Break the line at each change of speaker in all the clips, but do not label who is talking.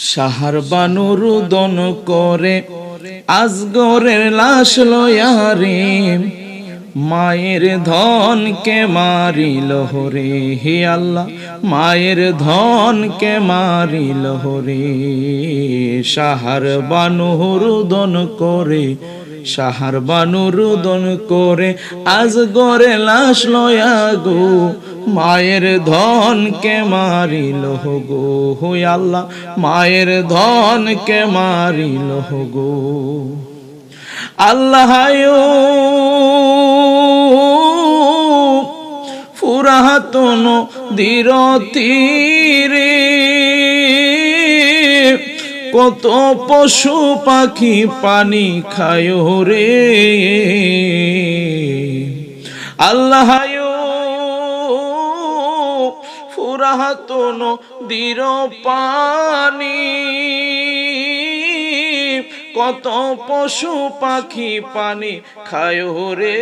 সাহার বানু রুদন করে আজগরের লাশ লয়া রে, মায়ের ধনকে মারিল রে। হে আল্লাহ, মায়ের ধনকে মারিল রে। সাহার বানু রুদন করে, সাহার বানু রুদন করে আজগরে লাশ লয়া গো, মায়ের ধনকে মারিল গো। হে আল্লাহ, মায়ের ধনকে মারিল গো। আল্লাহ ফুরাতন দীর তীরে কত পশু পাখি পানি খায় রে। আল্লাহ ফুরাতন দীর পানি কত পশু পাখি পানি খায় রে।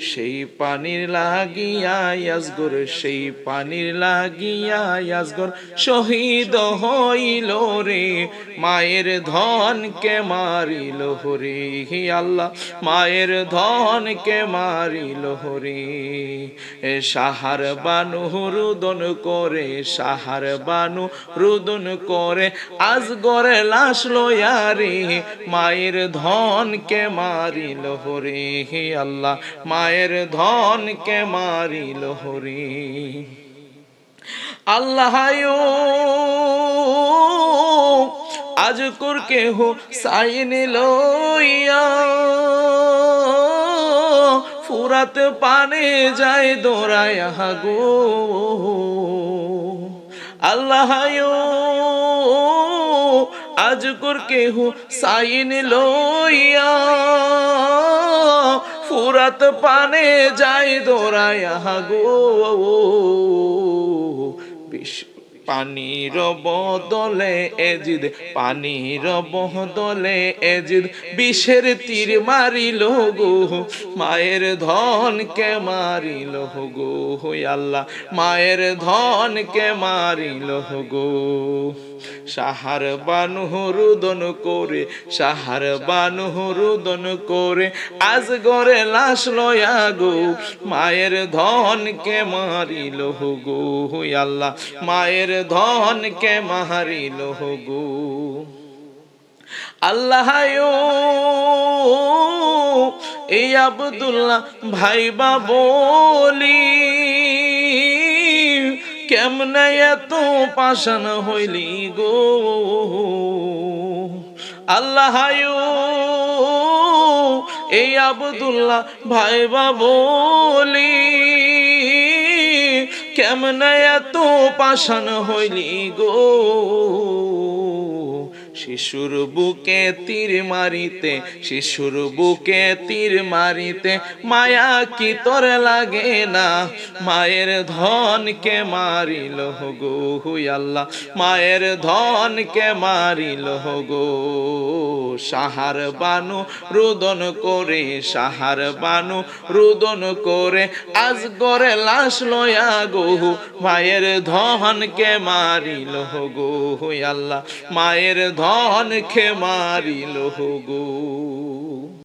সেই পানির লাগিয়া আজগর, সেই পানির লাগিয়া আজগর শহীদ হইল রে। মায়ের ধনকে মারিল রে। হে আল্লাহ, মায়ের ধনকে মারিল রে। সাহার বানু রুদন করে, সাহার বানু রুদন করে আজগরে লাশ লয়া রে, মায়ের ধনকে মারিল রে। হে আল্লাহ, মায়ের ধনকে মারিল রে। আল্লাহ আজ কর কেহ সাইন লইয়া ফুরাত পানে যায় দৌড়ায়া গো। আল্লাহ আজ কর কেহ সাইন লইয়া ফুরাত পানে যায় দৌড়ায়া গো। পানির বদলে এজিদ, পানির বদলে এজিদ বিষের তীর মারিল গো, মায়ের ধনকে মারিল গো। আল্লাহ, মায়ের ধনকে মারিল গো। সাহার বানু রুদন করে, সাহার বানু রুদন করে আজগরে লাশ লয়া গো, মায়ের ধনকে মারিল গো। আল্লাহ, মায়ের ধনকে মারিল গো। আল্লাহ এই আব্দুল্লাহ ভাইবা বলি কেমনে এত পাষাণ হইলি গো। আল্লাহ এই আব্দুল্লাহ ভাইবা বলি কেমনে এত পাষাণ হইলি গো। শিশুর বুকে তীর মারিতে, শিশুর বুকে তীর মারিতে মায়া কি তোর লাগে না, মায়ের ধনকে মারিল গো। আল্লাহ, মায়ের ধনকে মারিল গো। সাহার বানু রুদন করে, সাহার বানু রুদন করে আজগরে লাশ লয়া গো, মায়ের ধনকে মারিল গো। আল্লাহ, মায়ের ধনকে মারিল গো।